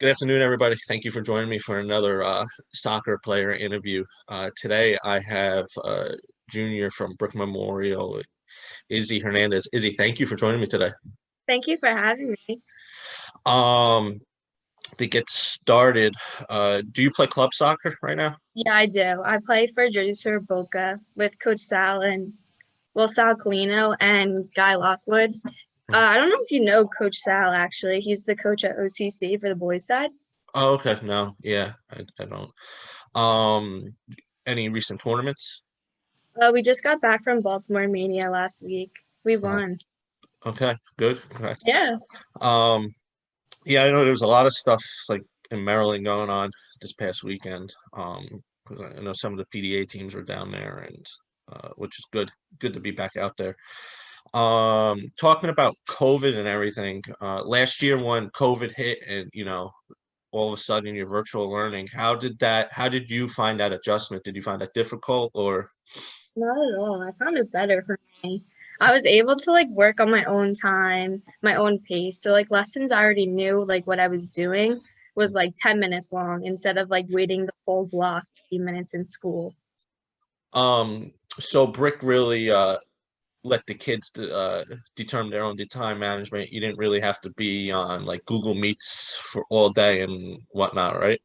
Good afternoon, everybody. Thank you for joining me for another soccer player interview. Today, I have junior from Brick Memorial, Izzy Hernandez. Izzy, thank you for joining me today. Thank you for having me. Um, to get started, do you play club soccer right now? Yeah, I do. I play for Jersey Sur Boca with Coach Sal and Sal Colino and Guy Lockwood. I don't know if you know Coach Sal, actually. He's the coach at OCC for the boys side. Oh, okay. No, yeah, I don't. Um, any recent tournaments? We just got back from Baltimore Mania last week. We Uh, won. okay, good. Okay. Yeah. Um, yeah, I know there was a lot of stuff like in Maryland going on this past weekend. 'Cause I know some of the PDA teams were down there, and which is good. Good to be back out there. Talking about COVID and everything. Last year when COVID hit, and all of a sudden you're virtual learning. How did you find that adjustment? Did you find that difficult or? Not at all. I found it better for me. I was able to work on my own time, my own pace. So lessons I already knew what I was doing was 10 minutes long instead of waiting the full block 80 minutes in school. So Brick really let the kids determine their own time management. You didn't really have to be on like Google Meets for all day and whatnot, right?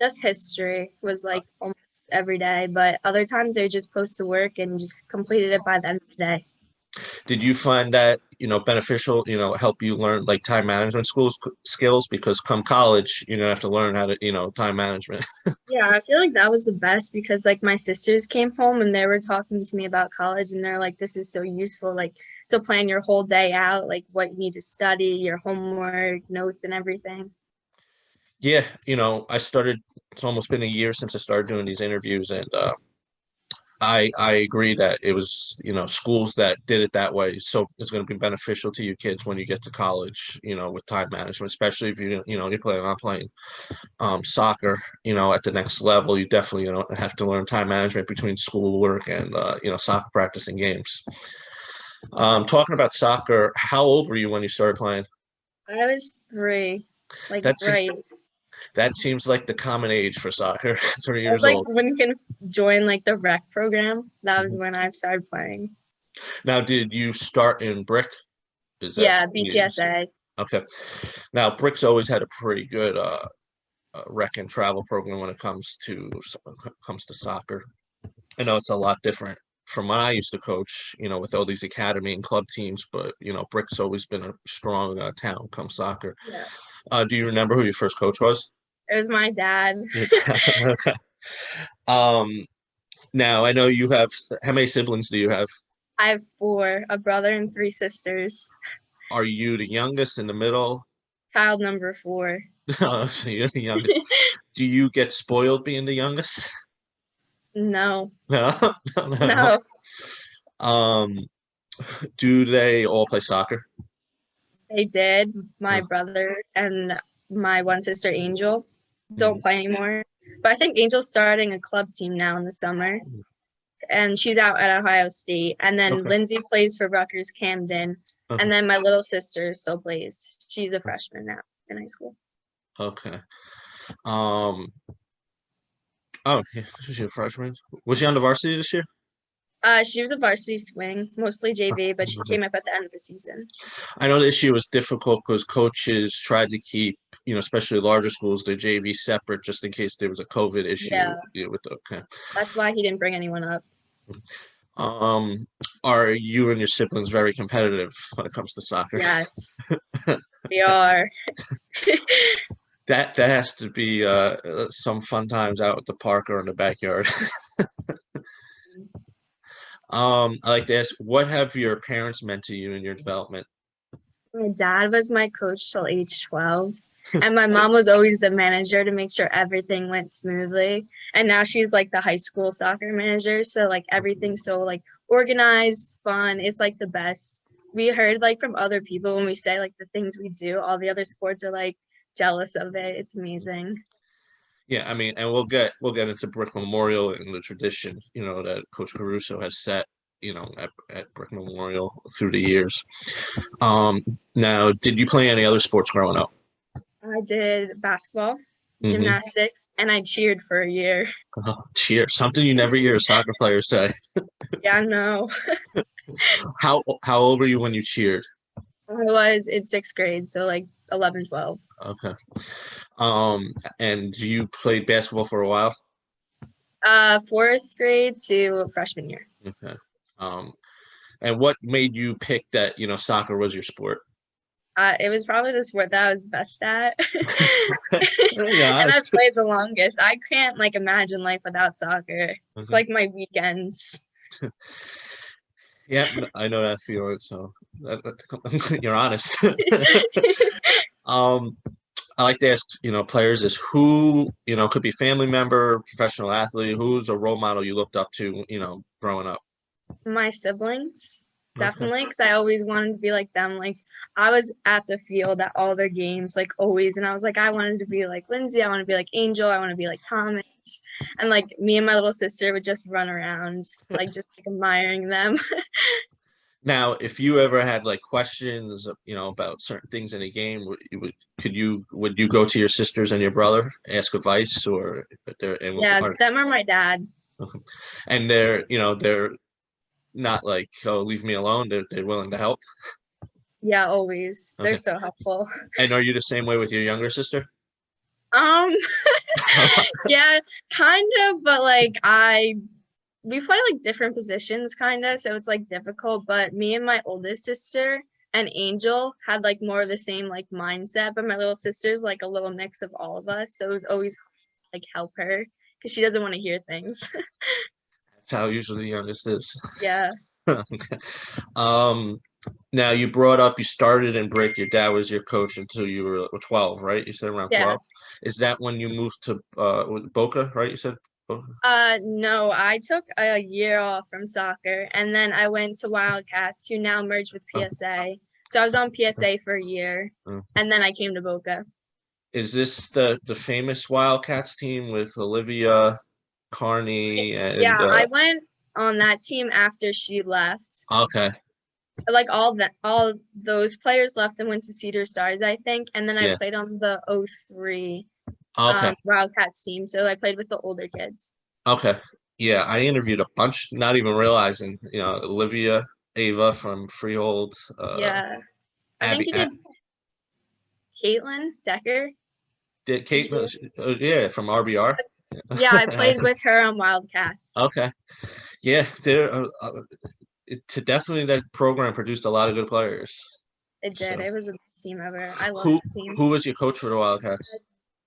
Just history was almost every day, but other times they would just post to work and just completed it by the end of the day. Did you find that, beneficial, help you learn like time management skills? Because come college, you have to learn how to, time management. Yeah, I feel like that was the best because my sisters came home and they were talking to me about college and they're like, this is so useful, to plan your whole day out, what you need to study, your homework, notes and everything. Yeah, it's almost been a year since I started doing these interviews, and I agree that it was, schools that did it that way. So it's going to be beneficial to you kids when you get to college, with time management, especially if you're planning on playing soccer, at the next level. You definitely, have to learn time management between schoolwork and, soccer practice and games. Talking about soccer, how old were you when you started playing? I was three, That's right. that seems like the common age for soccer, 3 years That's old. when you can join the rec program. That was when I started playing. Now, did you start in Brick? Is that Yeah, you? BTSA. Okay. Now, Brick's always had a pretty good rec and travel program when it comes to soccer. I know it's a lot different from when I used to coach, with all these academy and club teams, but Brick's always been a strong town come soccer. Yeah. Do you remember who your first coach was? It was my dad. Your dad. Okay. Um, Now I know you have, how many siblings do you have? I have four, a brother and three sisters. Are you the youngest, in the middle? Child number four. Oh, so you're the youngest. Do you get spoiled being the youngest? No, No, no, no. no. Um, do they all play soccer? They did. My No. brother and my one sister, Angel, don't Mhm. play anymore. But I think Angel's starting a club team now in the summer, and she's out at Ohio State. And then Okay. Lindsay plays for Rutgers Camden. Okay. And then my little sister still plays. She's a freshman now in high school. Okay. Um, oh, yeah, she's a freshman. Was she on the varsity this year? She was a varsity swing, mostly JV, but she Okay. came up at the end of the season. I know this year was difficult because coaches tried to keep, especially larger schools, their JV separate just in case there was a COVID issue. Yeah, With the, okay. that's why he didn't bring anyone up. Um, are you and your siblings very competitive when it comes to soccer? Yes, we are. That has to be some fun times out at the park or in the backyard. I like to ask, what have your parents meant to you in your development? My dad was my coach till age 12. And my mom was always the manager to make sure everything went smoothly. And now she's the high school soccer manager. So everything's so organized, fun. It's the best. We heard from other people when we say the things we do, all the other sports are jealous of it. It's amazing. Yeah, I mean, and we'll get into Brick Memorial and the tradition, that Coach Caruso has set, at Brick Memorial through the years. Now, did you play any other sports growing up? I did basketball, Mm-hmm. gymnastics, and I cheered for a year. Oh, cheer. Something you never hear a soccer player say. Yeah, no. How old were you when you cheered? I was in sixth grade, so like 11, 12. Okay. And you played basketball for a while? Fourth grade to freshman year. Okay. Um, and what made you pick that, soccer was your sport? It was probably the sport that I was best at. Yeah, And I honest. played the longest. I can't like imagine life without soccer. It's Okay. like my weekends. Yeah, I know that feeling. So you're honest. Um, I like to ask, players is who, could be family member, professional athlete, who's a role model you looked up to, growing up. My siblings, Okay. definitely, because I always wanted to be like them. Like I was at the field at all their games, like always, and I was like, I wanted to be like Lindsay, I want to be like Angel, I want to be like Thomas, and like me and my little sister would just run around, like just like admiring them. Now, if you ever had like questions, about certain things in a game, would you go to your sisters and your brother, ask advice, or Yeah, them or my dad. and they're not like, oh, leave me alone. They're willing to help. Yeah, always. They're Okay. so helpful. And are you the same way with your younger sister? Um, yeah, kind of, but like we play like different positions kind of, so it's like difficult, but me and my oldest sister and Angel had like more of the same like mindset, but my little sister's like a little mix of all of us, so it was always like help her because she doesn't want to hear things. That's how usually the youngest is. Yeah. Okay. Um, Now you brought up you started in Brick. Your dad was your coach until you were 12, right? You said around Yeah. 12. Is that when you moved to Boca, right? You said Boca? No, I took a year off from soccer and then I went to Wildcats, who now merged with Oh, PSA. So I was on PSA for a year oh. and then I came to Boca. Is this the famous Wildcats team with Olivia Carney Yeah, and I went on that team after she left. okay, Like all those players left and went to Cedar Stars, I think, and then I yeah, played on the '03 okay, Wildcats team. So I played with the older kids. okay, yeah. I interviewed a bunch, not even realizing, Olivia, Ava from Freehold, Yeah, I think Abby, you did Caitlin Decker. did Did Kate, you? yeah, from RBR. Yeah, I played with her on Wildcats. Okay. Yeah, to definitely that program produced a lot of good players. It did. So It was a best team ever. I love who the team. who was your coach for the Wildcats?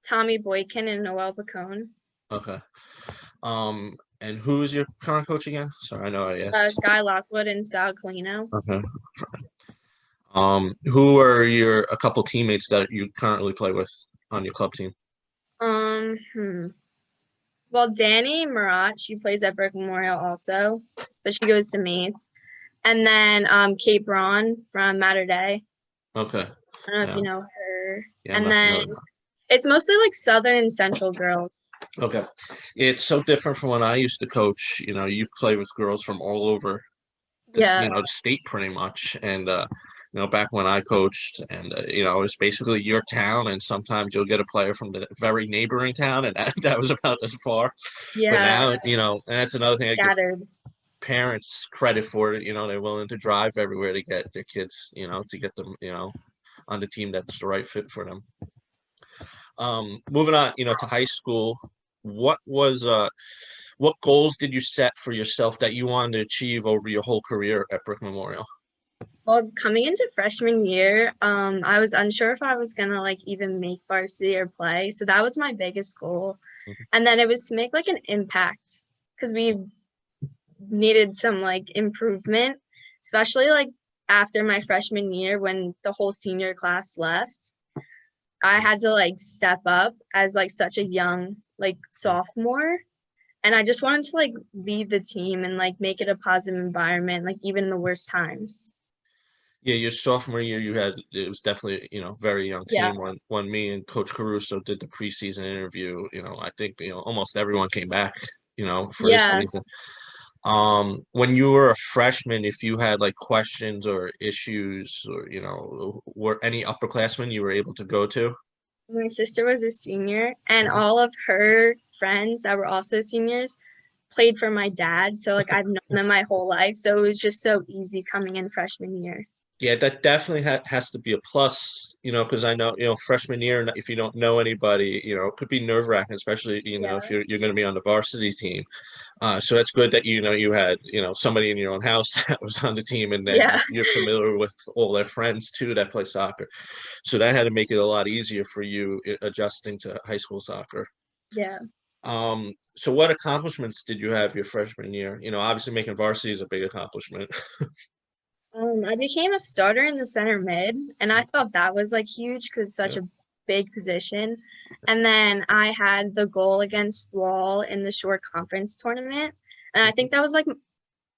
Tommy Boykin and Noel Pacone. Okay. And who is your current coach again? Sorry, I know I asked. Guy Lockwood and Sal Colino. Okay. Who are a couple teammates that you currently play with on your club team? Um, hmm. Well, Danny Murat, she plays at Brick Memorial also, but she goes to Mates. And then Kate Braun from Matter Day. Okay. I don't know if Yeah. you know her. Yeah, I'm And not then familiar. it's mostly like Southern and Central girls. Okay. It's so different from when I used to coach. You play with girls from all over Yeah. the state pretty much. And back when I coached, and it was basically your town, and sometimes you'll get a player from the very neighboring town, and that was about as far. But Yeah. now, and that's another thing I give Scattered. parents credit for it. They're willing to drive everywhere to get their kids, to get them, on the team that's the right fit for them. Moving on, to high school, what was what goals did you set for yourself that you wanted to achieve over your whole career at Brick Memorial? Well, coming into freshman year, I was unsure if I was gonna like even make varsity or play. So that was my biggest goal. Mhm. And then it was to make like an impact because we needed some like improvement, especially like after my freshman year when the whole senior class left. I had to like step up as like such a young like sophomore, and I just wanted to like lead the team and like make it a positive environment, like even in the worst times. Yeah, your sophomore year, it was definitely, very young Yeah. team. When me and Coach Caruso did the preseason interview, I think, almost everyone came back, for his Yeah. season. When you were a freshman, if you had like questions or issues or, were any upperclassmen you were able to go to? My sister was a senior, and Mhm. all of her friends that were also seniors played for my dad. So like I've known them my whole life. So it was just so easy coming in freshman year. Yeah, that definitely has to be a plus, because I know, freshman year, if you don't know anybody, it could be nerve-wracking, especially, if Yeah. you're going to be on the varsity team. So that's good that, you had, somebody in your own house that was on the team, and then Yeah. you're familiar with all their friends too that play soccer. So that had to make it a lot easier for you adjusting to high school soccer. Yeah. So what accomplishments did you have your freshman year? Obviously making varsity is a big accomplishment. I became a starter in the center mid, and I thought that was like huge because it's such Yeah. a big position. And then I had the goal against Wall in the short conference tournament, and I think that was like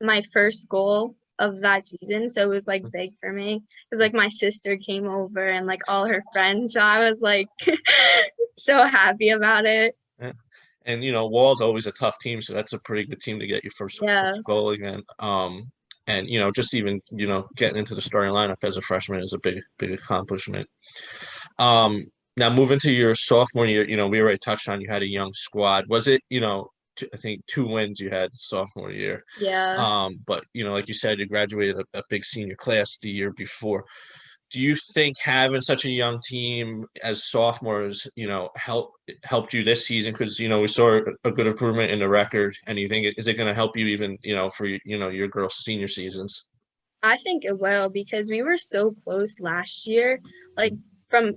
my first goal of that season. So it was like big for me because like my sister came over and like all her friends. So I was like so happy about it. Yeah. And Wall's always a tough team, so that's a pretty good team to get your first Yeah. first goal again. And just even getting into the starting lineup as a freshman is a big accomplishment. Now moving to your sophomore year, we already touched on you had a young squad. Was it I think 2 wins you had sophomore year. Yeah. But like you said, you graduated a big senior class the year before. Do you think having such a young team as sophomores, helped you this season? Because we saw a good improvement in the record, and you think is it going to help you even for your girls' senior seasons? I think it will because we were so close last year. Like from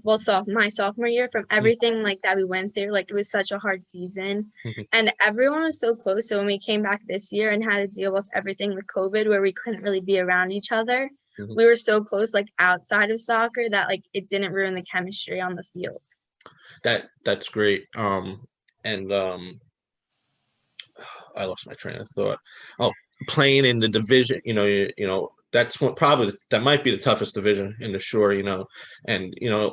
my sophomore year, from everything like that we went through, like it was such a hard season. And everyone was so close. So when we came back this year and had to deal with everything with COVID where we couldn't really be around each other, we were so close like outside of soccer that like it didn't ruin the chemistry on the field. That's great. And I lost my train of thought. Oh, playing in the division, that's probably that might be the toughest division in the shore, and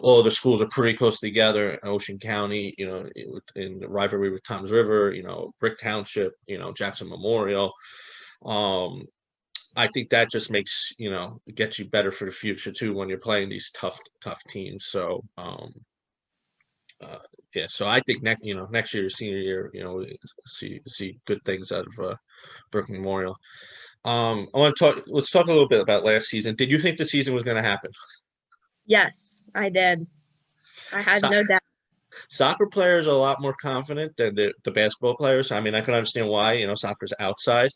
all the schools are pretty close together. In Ocean County, in the rivalry with Toms River, Brick Township, Jackson Memorial. Um, I think that just makes gets you better for the future too when you're playing these tough teams. So uh, yeah, so I think next year, senior year, see good things out of Brook Memorial. I want to talk. Let's talk a little bit about last season. Did you think the season was going to happen? Yes, I did. I had So, no doubt. soccer players are a lot more confident than the basketball players. I mean, I can understand why. Soccer's outside,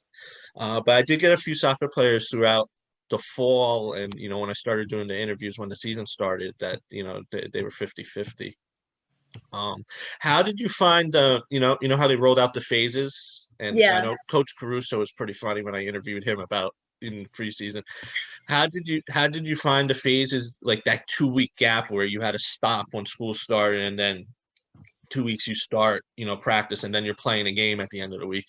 but I did get a few soccer players throughout the fall, and when I started doing the interviews when the season started, that they were 50-50. How did you find how they rolled out the phases? And I Yeah. know Coach Caruso was pretty funny when I interviewed him about in preseason. How did you find the phases like that 2 week gap where you had to stop when school started and then 2 weeks you start, practice and then you're playing a game at the end of the week?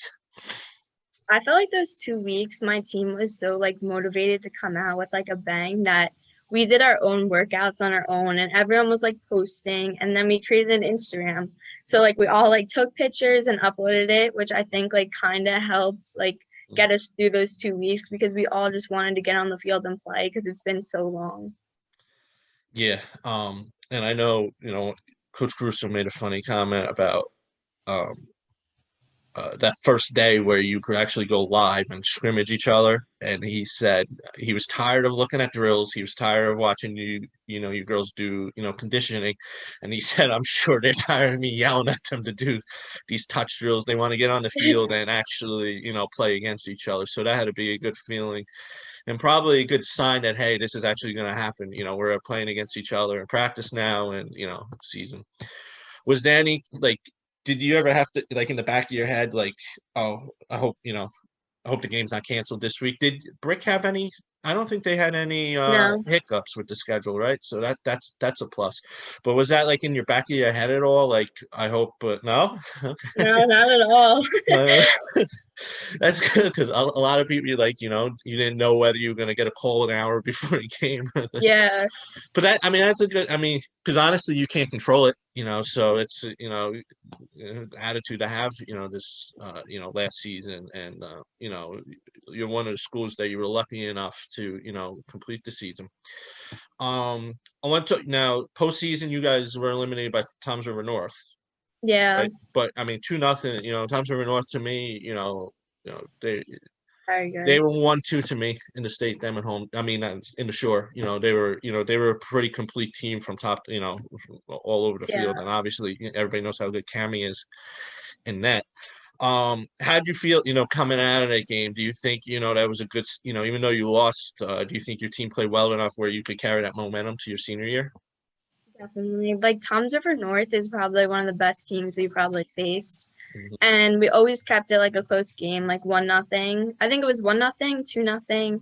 I felt like those 2 weeks, my team was so like motivated to come out with like a bang that we did our own workouts on our own and everyone was like posting and then we created an Instagram. So like we all like took pictures and uploaded it, which I think like kind of helped like get us through those 2 weeks because we all just wanted to get on the field and play because it's been so long. Yeah. And I know, Coach Caruso made a funny comment about um that first day where you could actually go live and scrimmage each other. And he said he was tired of looking at drills. He was tired of watching you girls do, conditioning. And he said, I'm sure they're tired of me yelling at them to do these touch drills. They want to get on the field and actually, play against each other. So that had to be a good feeling and probably a good sign that, hey, this is actually going to happen. We're playing against each other in practice now and, season. Was there any like did you ever have to like in the back of your head like, oh, I hope the game's not canceled this week? Did Brick have any? I don't think they had any No, hiccups with the schedule, right? So that's a plus. But was that like in your back of your head at all? Like I hope, but no. no, not at all. Uh, that's good because a lot of people like you didn't know whether you were going to get a call an hour before the game. Yeah, But that I mean that's a good. I mean because honestly you can't control it. So it's attitude to have, this last season, and you're one of the schools that you were lucky enough to complete the season. I want to now postseason. You guys were eliminated by Toms River North, Yeah, right? But I mean, 2-0. Toms River North to me, they very they good. were 1-2 to me in the state. Them at home. I mean, in the shore. They were a pretty complete team from top. From all over the field, Yeah. and obviously everybody knows how good Cammy is in net. How'd you feel, coming out of that game? Do you think, that was a good, even though you lost, do you think your team played well enough where you could carry that momentum to your senior year? Definitely. Like Tom's River North is probably one of the best teams we probably faced. Mhm. And we always kept it like a close game, like 1-0. I think it was 1-0, 2-0, and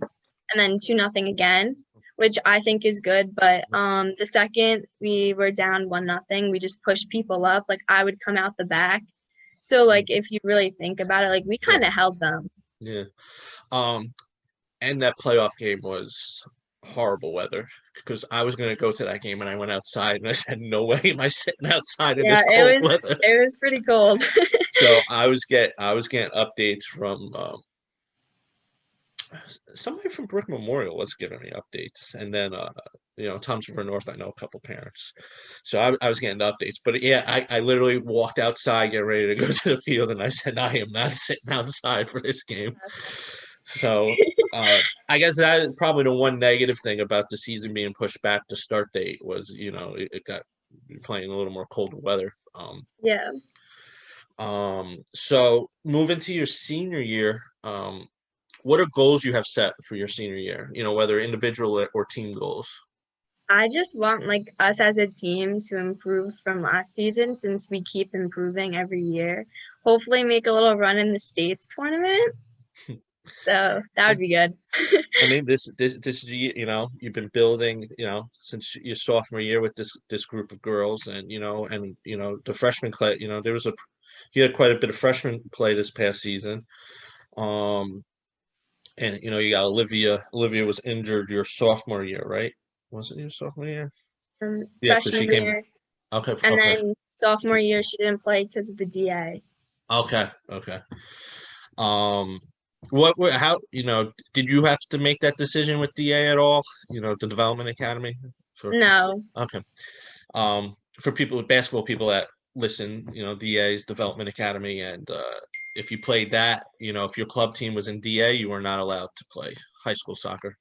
then 2-0 again, which I think is good. But the second we were down 1-0, we just pushed people up. Like I would come out the back. So like if you really think about it, like we Yeah. kind of held them. Yeah. Um, and that playoff game was horrible weather because I was going to go to that game and I went outside and I said, no way am I sitting outside in Yeah, this cold weather. it was pretty cold. So I was getting updates from somebody from Brick Memorial was giving me updates, and then Tom's River North. I know a couple parents, so I was getting updates. But yeah, I literally walked outside, getting ready to go to the field, and I said, I am not sitting outside for this game. So I guess that is probably the one negative thing about the season being pushed back. The start date was, it got playing a little more cold weather. Yeah. So moving to your senior year, what are goals you have set for your senior year? Whether individual or team goals. I just want like us as a team to improve from last season since we keep improving every year. Hopefully make a little run in the states tournament. So that would be good. I mean, this you've been building, since your sophomore year with this group of girls, and the freshman play. You had quite a bit of freshman play this past season. And you got Olivia. Olivia was injured your sophomore year, right? Was it your sophomore year? Yeah, because she Freshman came. year. Okay, And okay, then sophomore year she didn't play because of the DA. okay. Um, how, did you have to make that decision with DA at all? The Development Academy? No. Okay. For basketball people that listen, DA's Development Academy, and if you played that, if your club team was in DA, you were not allowed to play high school soccer.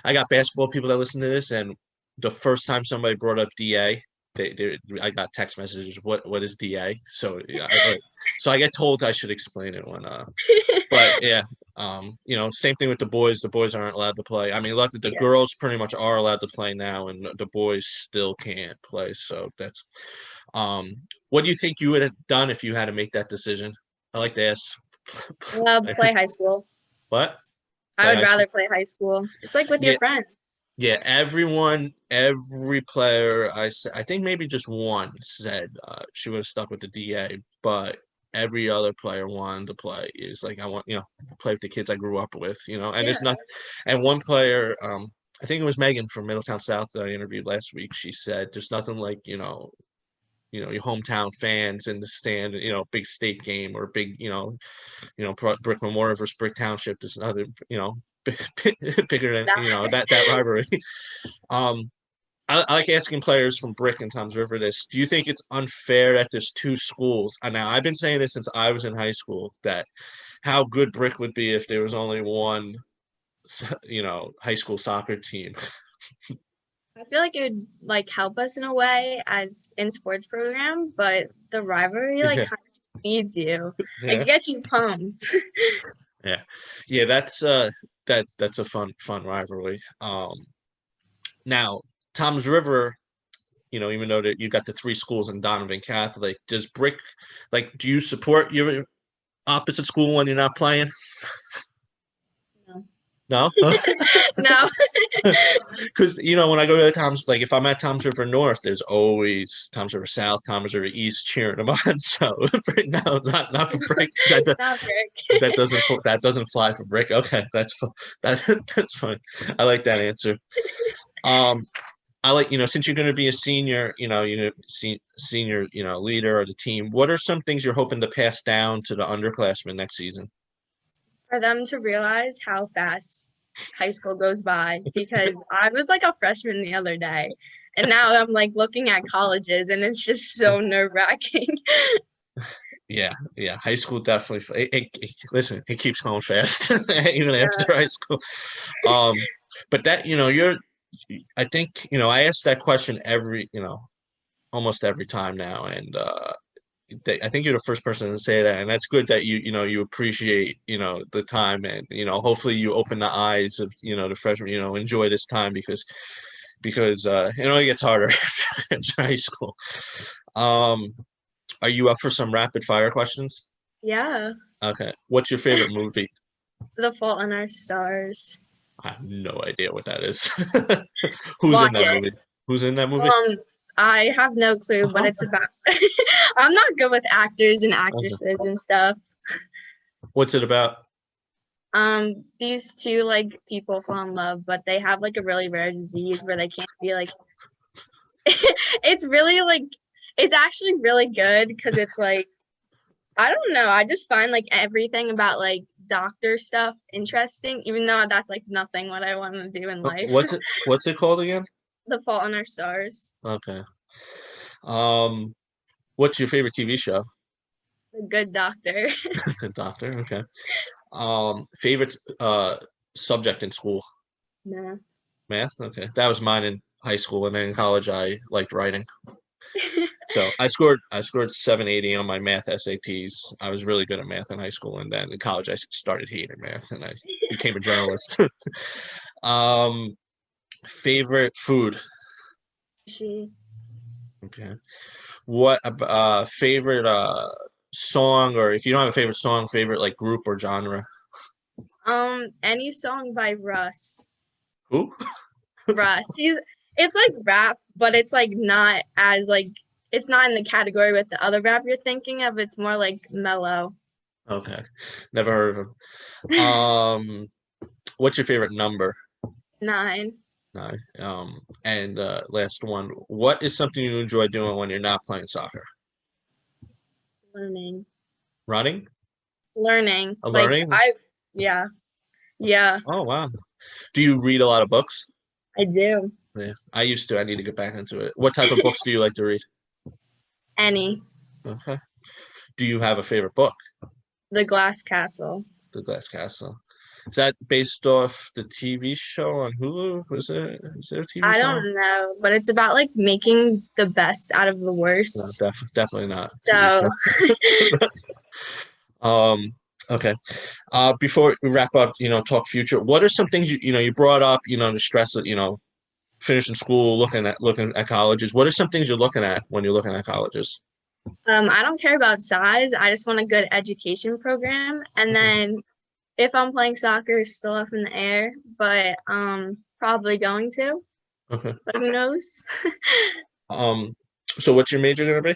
I got basketball people that listen to this, and the first time somebody brought up DA, I got text messages. What is DA? So yeah, so I get told I should explain it but yeah, same thing with the boys. The boys aren't allowed to play. I mean, look, the Yeah. girls pretty much are allowed to play now, and the boys still can't play. So that's what do you think you would have done if you had to make that decision? I like to ask. Play high school. What? I Play would high school? rather play high school. It's like with your Yeah, friends. yeah. Every player, I think maybe just one said she would have stuck with the DA, but every other player wanted to play. It's like I want, play with the kids I grew up with, and Yeah. it's not. And one player, I think it was Megan from Middletown South that I interviewed last week. She said, "There's nothing like your hometown fans in the stand, big state game or big, Brick Memorial versus Brick Township. There's another, bigger than that rivalry." Um, I like asking players from Brick and Toms River this. Do you think it's unfair that there's two schools? And now I've been saying this since I was in high school, that how good Brick would be if there was only one, high school soccer team. I feel like it would like help us in a way as in sports program, but the rivalry like Yeah, kind of feeds you. Like yeah, it gets you pumped. yeah, yeah. That's a fun rivalry. Now Toms River, even though that you got the three schools in Donovan Catholic, does Brick, like, do you support your opposite school when you're not playing? No. No, No. because when I go to Tom's, like if I'm at Tom's River North, there's always Tom's River South, Tom's River East cheering them on. So no, not for Brick. Not Rick. That doesn't fly for Brick. Okay, that's fine. I like that answer. Um, I like, since you're going to be a senior, you're senior, leader of the team. What are some things you're hoping to pass down to the underclassmen next season? For them to realize how fast high school goes by, because I was like a freshman the other day and now I'm like looking at colleges and it's just so nerve-wracking. Yeah, yeah. High school definitely. Listen, it keeps going fast, even after high school. Um, but that, you're. I think I ask that question almost every time now, and I think you're the first person to say that, and that's good that you appreciate the time, and hopefully you open the eyes of the freshmen, enjoy this time because it only gets harder after high school. Um, are you up for some rapid fire questions? Yeah. Okay. What's your favorite movie? The Fault in Our Stars. I have no idea what that is. Who's in Watch that it. movie? Who's in that movie? Um, I have no clue, but Uh-huh. it's about I'm not good with actors and Okay. actresses and stuff. What's it about? These two like people fall in love, but they have like a really rare disease where they can't be like it's really like it's actually really good because it's like I don't know. I just find like everything about like doctor stuff interesting, even though that's like nothing what I want to do in life. What's it called again? The Fault in Our Stars. Okay. Um, what's your favorite TV show? The Good Doctor. Good Doctor. Okay. Favorite subject in school? Nah. Math. Okay. That was mine in high school, and then in college I liked writing. So I scored 780 on my math SATs. I was really good at math in high school, and then in college I started hating math, and I became a journalist. um, favorite food? She Okay. What favorite song, or if you don't have a favorite song, favorite like group or genre? any song by Russ. Who? Russ. It's like rap, but it's like not as like it's not in the category with the other rap you're thinking of. It's more like mellow. Okay. Never heard of him. What's your favorite number? 9. No. And last one. What is something you enjoy doing when you're not playing soccer? Learning. Running? Learning. Like Learning? yeah. Yeah, Oh wow. Do you read a lot of books? I do. Yeah, I used to. I need to get back into it. What type of books do you like to read? Any. Okay. Do you have a favorite book? The Glass Castle. The Glass Castle. Is that based off the TV show on Hulu? Is there a TV I show? don't know, but it's about like making the best out of the No, worst. definitely not a TV So, show. Okay. Before we wrap up, talk future. What are some things you brought up, the stress of, finishing school, looking at colleges. What are some things you're looking at when you're looking at colleges? I don't care about size. I just want a good education program. And Okay. then if I'm playing soccer, it's still up in the air, but probably going to. Okay. But who knows? So what's your major gonna be?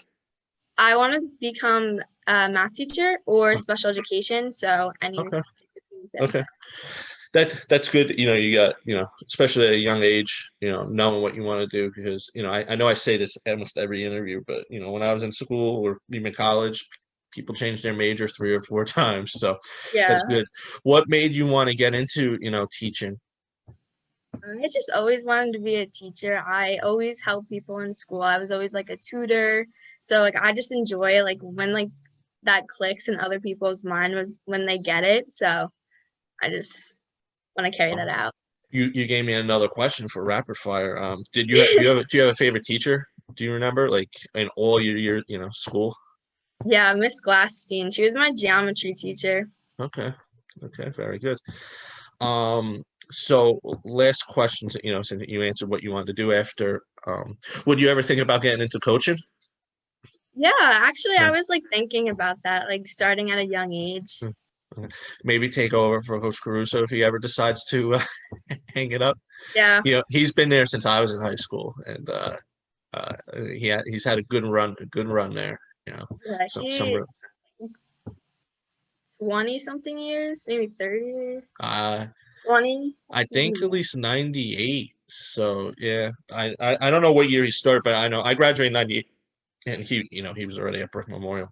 I want to become a math teacher or special education. So any Okay. between two. Okay. That's good. You got, especially at a young age, knowing what you want to do because, I know I say this almost every interview, but when I was in school or even college, people changed their major 3 or 4 times. So Yeah. that's good. What made you want to get into, teaching? I just always wanted to be a teacher. I always help people in school. I was always like a tutor. So like I just enjoy like when like that clicks in other people's mind was when they get it. So I just want to carry that out. You gave me another question for rapid fire. Do you have a favorite teacher? Do you remember like in all your school? Yeah, Miss Glasstein. She was my geometry teacher. Okay. Okay, very good. So last question, since you answered what you wanted to do after, would you ever think about getting into coaching? Yeah, actually Yeah. I was like thinking about that, like starting at a young age. Okay. Maybe take over for Coach Caruso if he ever decides to hang it up. Yeah. He's been there since I was in high school, and he's had a good run there. Yeah, Some he 20 something years, maybe 30, uh 20. I think at least 98. So yeah, I don't know what year he started, but I know I graduated in 98, and he was already at Brick Memorial,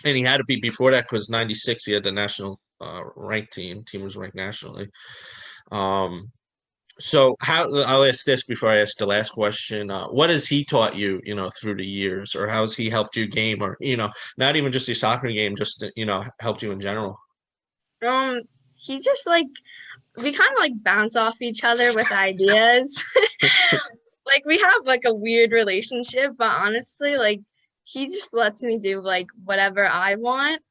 and he had to be before that because 96 he had the national ranked team was ranked nationally. Um, so how I'll ask this before I ask the last question. What has he taught you, through the years, or how has he helped you game, or not even just your soccer game, just helped you in general? Um, he just like we kind of like bounce off each other with ideas. Like we have like a weird relationship, but honestly, like he just lets me do like whatever I want.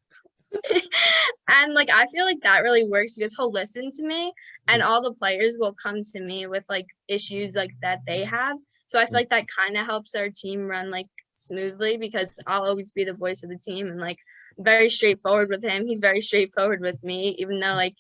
And like I feel like that really works because he'll listen to me and all the players will come to me with like issues like that they have. So I feel like that kind of helps our team run like smoothly because I'll always be the voice of the team and like very straightforward with him. He's very straightforward with me, even though like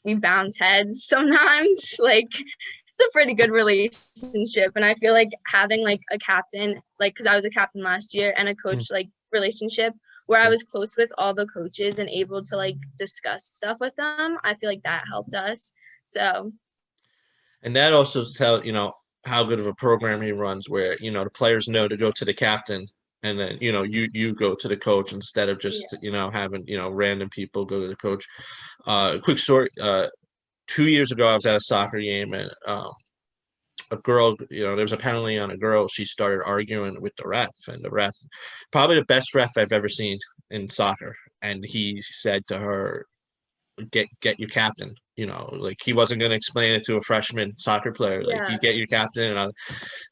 we bounce heads sometimes. Like it's a pretty good relationship. And I feel like having like a captain, like because I was a captain last year and a coach like relationship where I was close with all the coaches and able to like discuss stuff with them, I feel like that helped us. So And that also tells, how good of a program he runs where, the players know to go to the captain and then, you go to the coach instead of just, having, random people go to the coach. Quick story, 2 years ago, I was at a soccer game and a girl, there was a penalty on a girl. She started arguing with the ref, and the ref, probably the best ref I've ever seen in soccer. And he said to her, get your captain. Like he wasn't going to explain it to a freshman soccer player. Like yeah, you get your captain,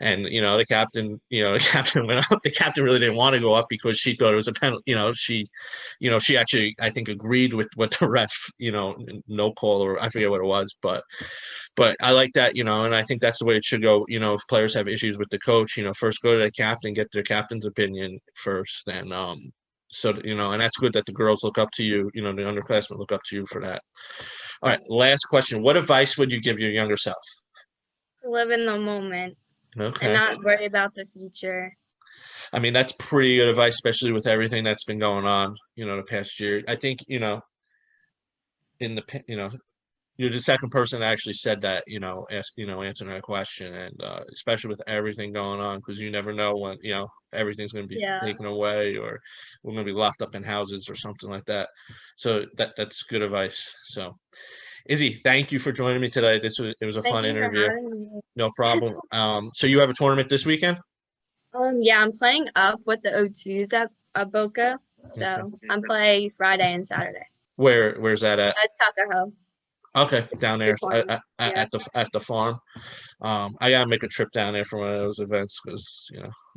and the captain, the captain went up. The captain really didn't want to go up because she thought it was a penalty. She actually I think agreed with what the ref, no call or I forget what it was, but I like that, and I think that's the way it should go. If players have issues with the coach, first go to the captain, get their captain's opinion first, and so and that's good that the girls look up to you. The underclassmen look up to you for that. All right, last question. What advice would you give your younger self? live in the moment and Okay. not worry about the future. I mean, that's pretty good advice, especially with everything that's been going on, the past year. I think, in the, you're the second person that actually said that, answering that question. And especially with everything going on, because you never know when, everything's going to be Yeah. taken away or we're going to be locked up in houses or something like that. So that's good advice. So, Izzy, thank you for joining me today. It was a Thank fun you for interview. having me. No problem. So you have a tournament this weekend? Yeah, I'm playing up with the O2s at Boca. Okay. So I'm playing Friday and Saturday Where's that at? at Tuckahoe. Okay, down there Yeah. at the farm. I gotta make a trip down there for one of those events because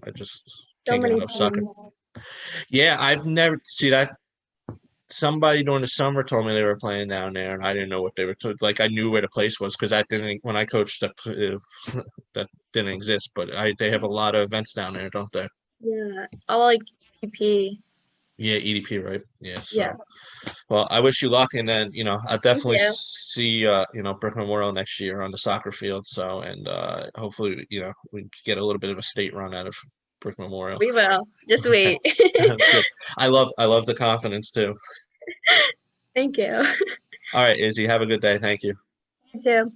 I just So can't get many enough soccer. teams. Yeah, I've never see that. Somebody during the summer told me they were playing down there, and I didn't know what they were. Like I knew where the place was because that didn't when I coached that that didn't exist. But they have a lot of events down there, don't they? Yeah. I like EP. Yeah, EDP, right? Yeah. Yeah. So, well, I wish you luck, and then I'll Thank definitely you. see Brick Memorial next year on the soccer field. So, and hopefully we can get a little bit of a state run out of Brick Memorial. We will. Just wait. Sounds good. I love the confidence too. Thank you. All right, Izzy, have a good day. Thank you. You too.